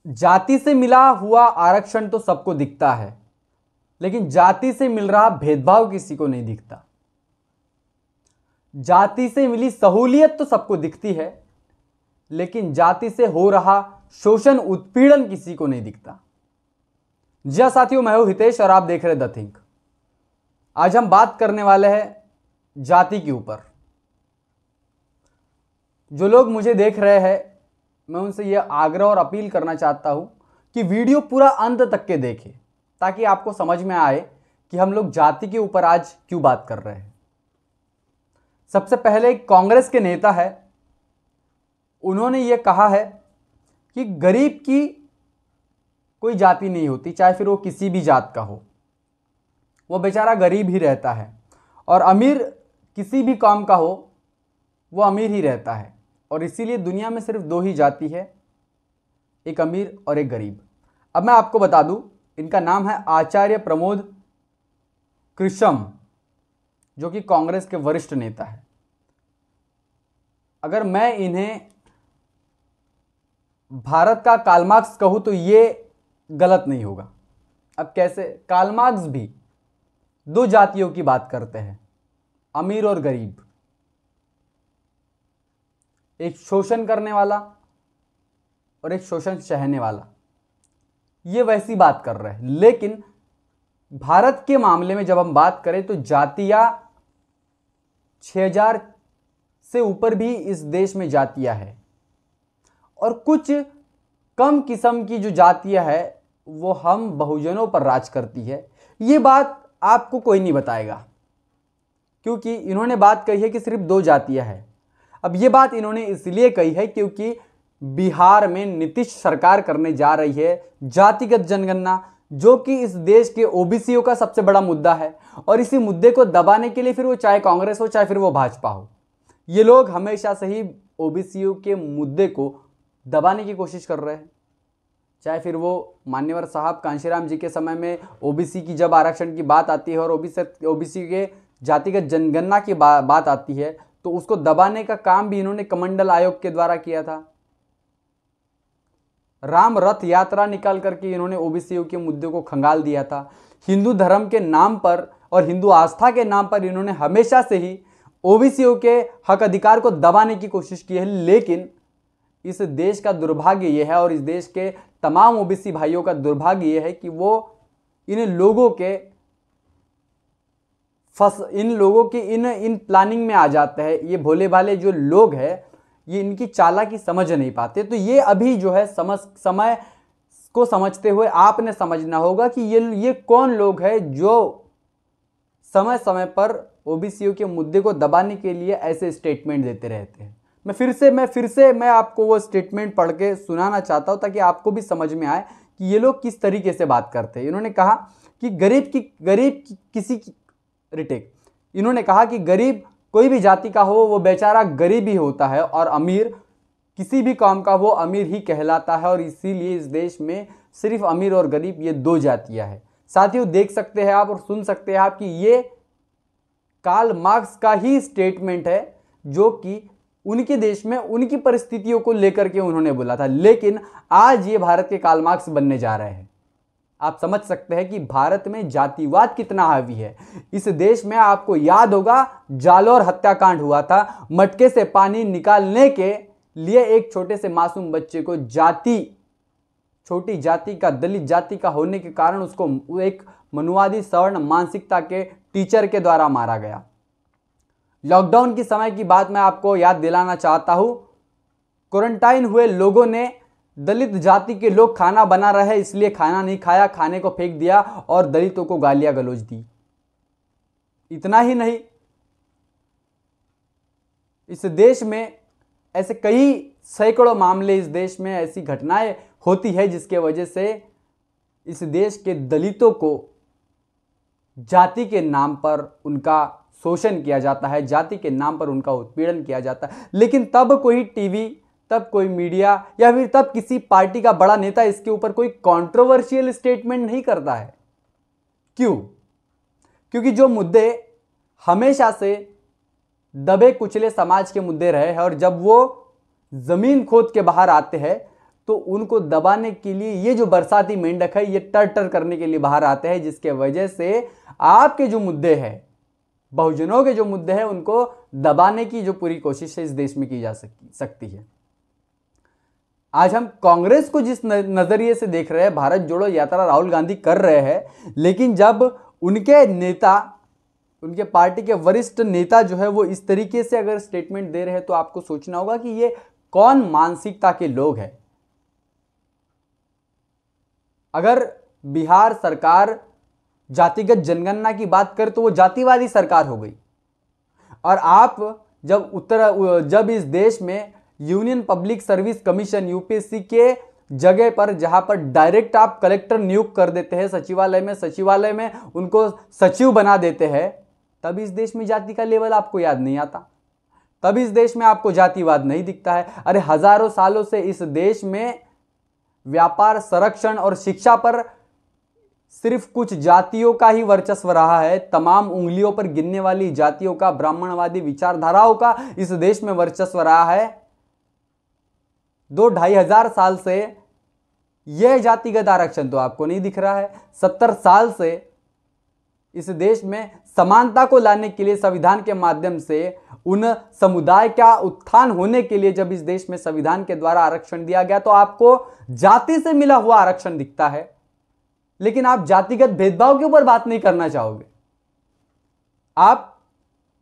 जाति से मिला हुआ आरक्षण तो सबको दिखता है, लेकिन जाति से मिल रहा भेदभाव किसी को नहीं दिखता। जाति से मिली सहूलियत तो सबको दिखती है, लेकिन जाति से हो रहा शोषण उत्पीड़न किसी को नहीं दिखता। जी हाँ साथियों, मैं हूं हितेश और आप देख रहे द थिंक। आज हम बात करने वाले हैं जाति के ऊपर। जो लोग मुझे देख रहे हैं, मैं उनसे यह आग्रह और अपील करना चाहता हूं कि वीडियो पूरा अंत तक के देखें, ताकि आपको समझ में आए कि हम लोग जाति के ऊपर आज क्यों बात कर रहे हैं। सबसे पहले एक कांग्रेस के नेता है, उन्होंने यह कहा है कि गरीब की कोई जाति नहीं होती, चाहे फिर वो किसी भी जात का हो, वो बेचारा गरीब ही रहता है। और अमीर किसी भी काम का हो, वो अमीर ही रहता है। और इसीलिए दुनिया में सिर्फ दो ही जाति है, एक अमीर और एक गरीब। अब मैं आपको बता दूं, इनका नाम है आचार्य प्रमोद कृष्णम, जो कि कांग्रेस के वरिष्ठ नेता है। अगर मैं इन्हें भारत का कार्ल मार्क्स कहूं तो ये गलत नहीं होगा। अब कैसे? कार्ल मार्क्स भी दो जातियों की बात करते हैं, अमीर और गरीब, एक शोषण करने वाला और एक शोषण सहने वाला। ये वैसी बात कर रहे हैं। लेकिन भारत के मामले में जब हम बात करें तो जातियां 6000 से ऊपर भी इस देश में जातियां हैं, और कुछ कम किस्म की जो जातियां है वो हम बहुजनों पर राज करती है। ये बात आपको कोई नहीं बताएगा, क्योंकि इन्होंने बात कही है कि सिर्फ दो जातियां हैं। अब ये बात इन्होंने इसलिए कही है क्योंकि बिहार में नीतीश सरकार करने जा रही है जातिगत जनगणना, जो कि इस देश के ओबीसीओ का सबसे बड़ा मुद्दा है। और इसी मुद्दे को दबाने के लिए फिर वो चाहे कांग्रेस हो चाहे फिर वो भाजपा हो, ये लोग हमेशा से ही ओबीसीओ के मुद्दे को दबाने की कोशिश कर रहे हैं। चाहे फिर वो मान्यवर साहब कांशीराम जी के समय में ओबीसी की जब आरक्षण की बात आती है और ओबीसी के जातिगत जनगणना की बात आती है, तो उसको दबाने का काम भी इन्होंने कमंडल आयोग के द्वारा किया था। राम रथ यात्रा निकाल करके इन्होंने ओबीसीओ के मुद्दे को खंगाल दिया था। हिंदू धर्म के नाम पर और हिंदू आस्था के नाम पर इन्होंने हमेशा से ही ओबीसीओ के हक अधिकार को दबाने की कोशिश की है। लेकिन इस देश का दुर्भाग्य यह है, और इस देश के तमाम ओबीसी भाइयों का दुर्भाग्य यह है कि वो इन लोगों की इन प्लानिंग में आ जाते हैं। ये भोले भाले जो लोग हैं, ये इनकी चालाकी समझ नहीं पाते। तो ये अभी जो है समय को समझते हुए आपने समझना होगा कि ये कौन लोग हैं जो समय समय पर ओबीसीओ के मुद्दे को दबाने के लिए ऐसे स्टेटमेंट देते रहते हैं। मैं आपको वो स्टेटमेंट पढ़ के सुनाना चाहता हूं, ताकि आपको भी समझ में आए कि ये लोग किस तरीके से बात करते हैं। इन्होंने कहा कि इन्होंने कहा कि गरीब कोई भी जाति का हो वो बेचारा गरीब ही होता है, और अमीर किसी भी काम का वो अमीर ही कहलाता है। और इसीलिए इस देश में सिर्फ अमीर और गरीब ये दो जातियां हैं। साथियों, देख सकते हैं आप और सुन सकते हैं आप कि ये कार्ल मार्क्स का ही स्टेटमेंट है, जो कि उनके देश में उनकी परिस्थितियों को लेकर के उन्होंने बोला था। लेकिन आज ये भारत के कार्ल मार्क्स बनने जा रहे हैं। आप समझ सकते हैं कि भारत में जातिवाद कितना हावी है। इस देश में आपको याद होगा जालोर हत्याकांड हुआ था। मटके से पानी निकालने के लिए एक छोटे से मासूम बच्चे को छोटी जाति का, दलित जाति का होने के कारण उसको एक मनुवादी सवर्ण मानसिकता के टीचर के द्वारा मारा गया। लॉकडाउन की समय की बात मैं आपको याद दिलाना चाहता हूं। क्वारंटाइन हुए लोगों ने, दलित जाति के लोग खाना बना रहे इसलिए खाना नहीं खाया, खाने को फेंक दिया और दलितों को गालियां गलौज दी। इतना ही नहीं, इस देश में ऐसे कई सैकड़ों मामले, इस देश में ऐसी घटनाएं होती है जिसके वजह से इस देश के दलितों को जाति के नाम पर उनका शोषण किया जाता है, जाति के नाम पर उनका उत्पीड़न किया जाता है। लेकिन तब कोई टीवी, तब कोई मीडिया या फिर तब किसी पार्टी का बड़ा नेता इसके ऊपर कोई कंट्रोवर्शियल स्टेटमेंट नहीं करता है। क्यों? क्योंकि जो मुद्दे हमेशा से दबे कुचले समाज के मुद्दे रहे हैं, और जब वो जमीन खोद के बाहर आते हैं तो उनको दबाने के लिए ये जो बरसाती मेंढक है ये टर टर करने के लिए बाहर आते हैं, जिसके वजह से आपके जो मुद्दे हैं, बहुजनों के जो मुद्दे हैं, उनको दबाने की जो पूरी कोशिश है इस देश में की जा सकती है। आज हम कांग्रेस को जिस नजरिए से देख रहे हैं, भारत जोड़ो यात्रा राहुल गांधी कर रहे हैं, लेकिन जब उनके नेता, उनके पार्टी के वरिष्ठ नेता जो है वो इस तरीके से अगर स्टेटमेंट दे रहे हैं तो आपको सोचना होगा कि ये कौन मानसिकता के लोग हैं। अगर बिहार सरकार जातिगत जनगणना की बात करे तो वो जातिवादी सरकार हो गई, और आप जब इस देश में union public service commission UPSC के जगह पर, जहां पर डायरेक्ट आप कलेक्टर नियुक्त कर देते हैं सचिवालय में उनको सचिव बना देते हैं, तब इस देश में जाति का लेवल आपको याद नहीं आता, तब इस देश में आपको जातिवाद नहीं दिखता है। अरे हजारों सालों से इस देश में व्यापार, संरक्षण और शिक्षा पर सिर्फ कुछ जातियों का ही वर्चस्व रहा है। तमाम उंगलियों पर गिनने वाली जातियों का, ब्राह्मणवादी विचारधाराओं का इस देश में वर्चस्व रहा है। 2-2.5 हजार साल से यह जातिगत आरक्षण तो आपको नहीं दिख रहा है। 70 साल से इस देश में समानता को लाने के लिए संविधान के माध्यम से उन समुदाय का उत्थान होने के लिए जब इस देश में संविधान के द्वारा आरक्षण दिया गया तो आपको जाति से मिला हुआ आरक्षण दिखता है, लेकिन आप जातिगत भेदभाव के ऊपर बात नहीं करना चाहोगे। आप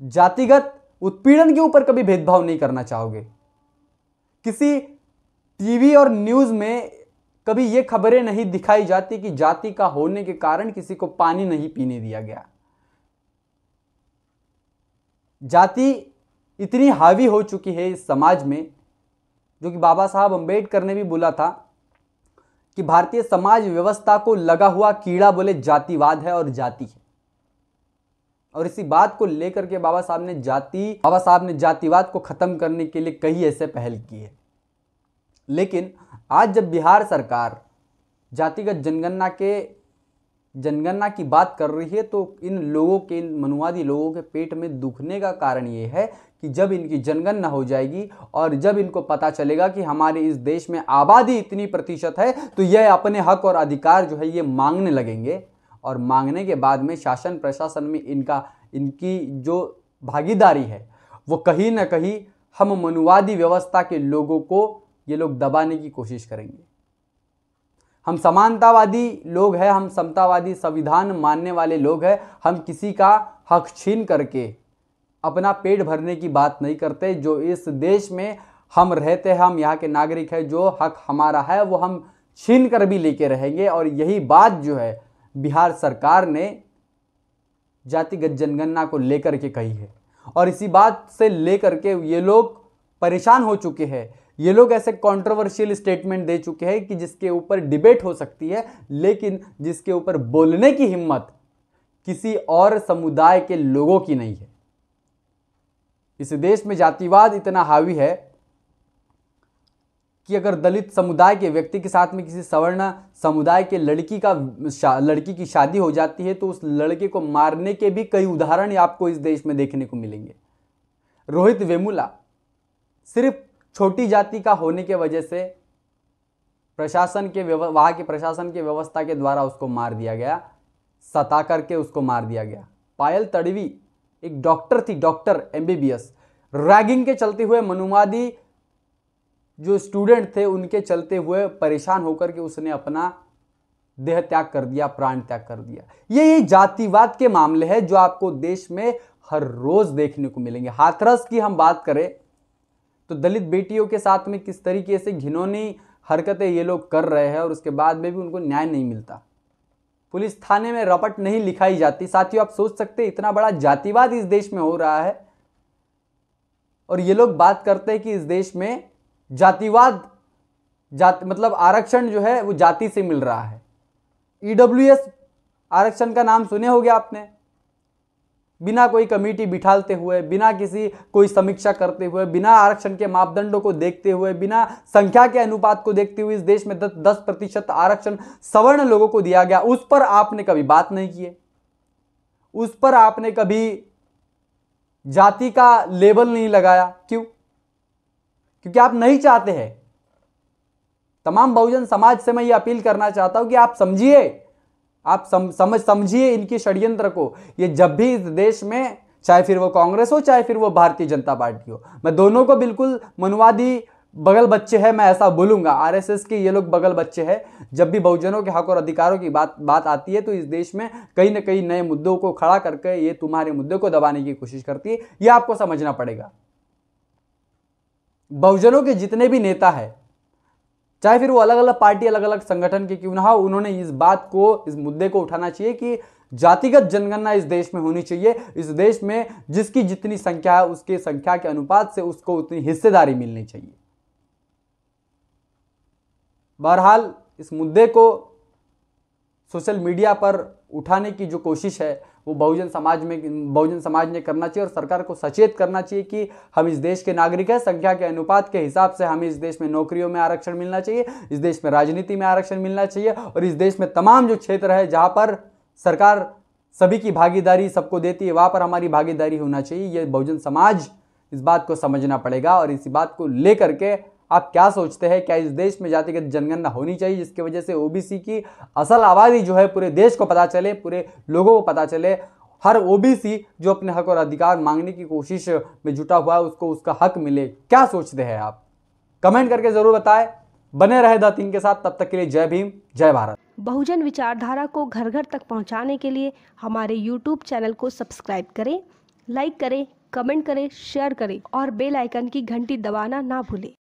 जातिगत उत्पीड़न के ऊपर कभी भेदभाव नहीं करना चाहोगे। किसी टीवी और न्यूज में कभी यह खबरें नहीं दिखाई जाती कि जाति का होने के कारण किसी को पानी नहीं पीने दिया गया। जाति इतनी हावी हो चुकी है इस समाज में, जो कि बाबा साहब अंबेडकर ने भी बोला था कि भारतीय समाज व्यवस्था को लगा हुआ कीड़ा बोले जातिवाद है और जाति है। और इसी बात को लेकर के बाबा साहब ने जातिवाद को खत्म करने के लिए कई ऐसे पहल की है। लेकिन आज जब बिहार सरकार जातिगत जनगणना की बात कर रही है तो इन लोगों के, इन मनुवादी लोगों के पेट में दुखने का कारण ये है कि जब इनकी जनगणना हो जाएगी और जब इनको पता चलेगा कि हमारे इस देश में आबादी इतनी प्रतिशत है तो यह अपने हक और अधिकार जो है ये मांगने लगेंगे, और मांगने के बाद में शासन प्रशासन में इनकी जो भागीदारी है वो कहीं ना कहीं हम मनुवादी व्यवस्था के लोगों को ये लोग दबाने की कोशिश करेंगे। हम समानतावादी लोग हैं, हम समतावादी संविधान मानने वाले लोग हैं, हम किसी का हक छीन करके अपना पेट भरने की बात नहीं करते। जो इस देश में हम रहते हैं, हम यहाँ के नागरिक हैं, जो हक हमारा है वो हम छीन कर भी लेके रहेंगे। और यही बात जो है बिहार सरकार ने जातिगत जनगणना को लेकर के कही है, और इसी बात से लेकर के ये लोग परेशान हो चुके हैं। ये लोग ऐसे कंट्रोवर्शियल स्टेटमेंट दे चुके हैं कि जिसके ऊपर डिबेट हो सकती है, लेकिन जिसके ऊपर बोलने की हिम्मत किसी और समुदाय के लोगों की नहीं है। इस देश में जातिवाद इतना हावी है कि अगर दलित समुदाय के व्यक्ति के साथ में किसी सवर्ण समुदाय के लड़की की शादी हो जाती है तो उस लड़के को मारने के भी कई उदाहरण आपको इस देश में देखने को मिलेंगे। रोहित वेमुला सिर्फ छोटी जाति का होने के वजह से वहां के प्रशासन के व्यवस्था के द्वारा उसको मार दिया गया, सता करके उसको मार दिया गया। पायल तड़वी एक डॉक्टर थी, डॉक्टर MBBS, रैगिंग के चलते हुए मनुवादी जो स्टूडेंट थे उनके चलते हुए परेशान होकर के उसने अपना देह त्याग कर दिया, प्राण त्याग कर दिया। ये जातिवाद के मामले हैं जो आपको देश में हर रोज देखने को मिलेंगे। हाथरस की हम बात करें तो दलित बेटियों के साथ में किस तरीके से घिनौनी हरकतें ये लोग कर रहे हैं और उसके बाद में भी उनको न्याय नहीं मिलता। पुलिस थाने में रपट नहीं लिखाई जाती। साथियों, आप सोच सकते हैं इतना बड़ा जातिवाद इस देश में हो रहा है और ये लोग बात करते हैं कि इस देश में मतलब आरक्षण जो है वो जाति से मिल रहा है। EWS आरक्षण का नाम सुने होंगे आपने। बिना कोई कमेटी बिठाते हुए, बिना कोई समीक्षा करते हुए, बिना आरक्षण के मापदंडों को देखते हुए, बिना संख्या के अनुपात को देखते हुए इस देश में 10% आरक्षण सवर्ण लोगों को दिया गया। उस पर आपने कभी बात नहीं की है, उस पर आपने कभी जाति का लेबल नहीं लगाया। क्यों? क्योंकि आप नहीं चाहते हैं तमाम बहुजन समाज से मैं ये अपील करना चाहता हूं कि आप समझिए, आप समझिए इनकी षड्यंत्र को। ये जब भी इस देश में, चाहे फिर वो कांग्रेस हो चाहे फिर वो भारतीय जनता पार्टी हो, मैं दोनों को बिल्कुल मनुवादी बगल बच्चे हैं, मैं ऐसा बोलूंगा। आरएसएस के ये लोग बगल बच्चे हैं। जब भी बहुजनों के हक और अधिकारों की बात आती है तो इस देश में कहीं ना कहीं नए मुद्दों को खड़ा करके ये तुम्हारे मुद्दे को दबाने की कोशिश करती है। ये आपको समझना पड़ेगा। बहुजनों के जितने भी नेता हैं, चाहे फिर वो अलग अलग पार्टी अलग अलग संगठन के क्यों ना हो, उन्होंने इस बात को, इस मुद्दे को उठाना चाहिए कि जातिगत जनगणना इस देश में होनी चाहिए। इस देश में जिसकी जितनी संख्या है उसके संख्या के अनुपात से उसको उतनी हिस्सेदारी मिलनी चाहिए। बहरहाल इस मुद्दे को सोशल मीडिया पर उठाने की जो कोशिश है वो बहुजन समाज ने करना चाहिए और सरकार को सचेत करना चाहिए कि हम इस देश के नागरिक हैं। संख्या के अनुपात के हिसाब से हमें इस देश में नौकरियों में आरक्षण मिलना चाहिए, इस देश में राजनीति में आरक्षण मिलना चाहिए और इस देश में तमाम जो क्षेत्र है जहां पर सरकार सभी की भागीदारी सबको देती है वहां पर हमारी भागीदारी होना चाहिए। ये बहुजन समाज इस बात को समझना पड़ेगा। और इसी बात को लेकर के आप क्या सोचते हैं? क्या इस देश में जातिगत जनगणना होनी चाहिए जिसकी वजह से ओबीसी की असल आबादी जो है पूरे देश को पता चले, पूरे लोगों को पता चले, हर ओबीसी जो अपने हक और अधिकार मांगने की कोशिश में जुटा हुआ है उसको उसका हक मिले? क्या सोचते हैं आप? कमेंट करके जरूर बताएं। बने रहे द तीन के साथ, तब तक के लिए जय भीम, जय भारत। बहुजन विचारधारा को घर घर तक पहुंचाने के लिए हमारे YouTube चैनल को सब्सक्राइब करें, लाइक करें, कमेंट करें, शेयर करें और बेल आइकन की घंटी दबाना ना भूलें।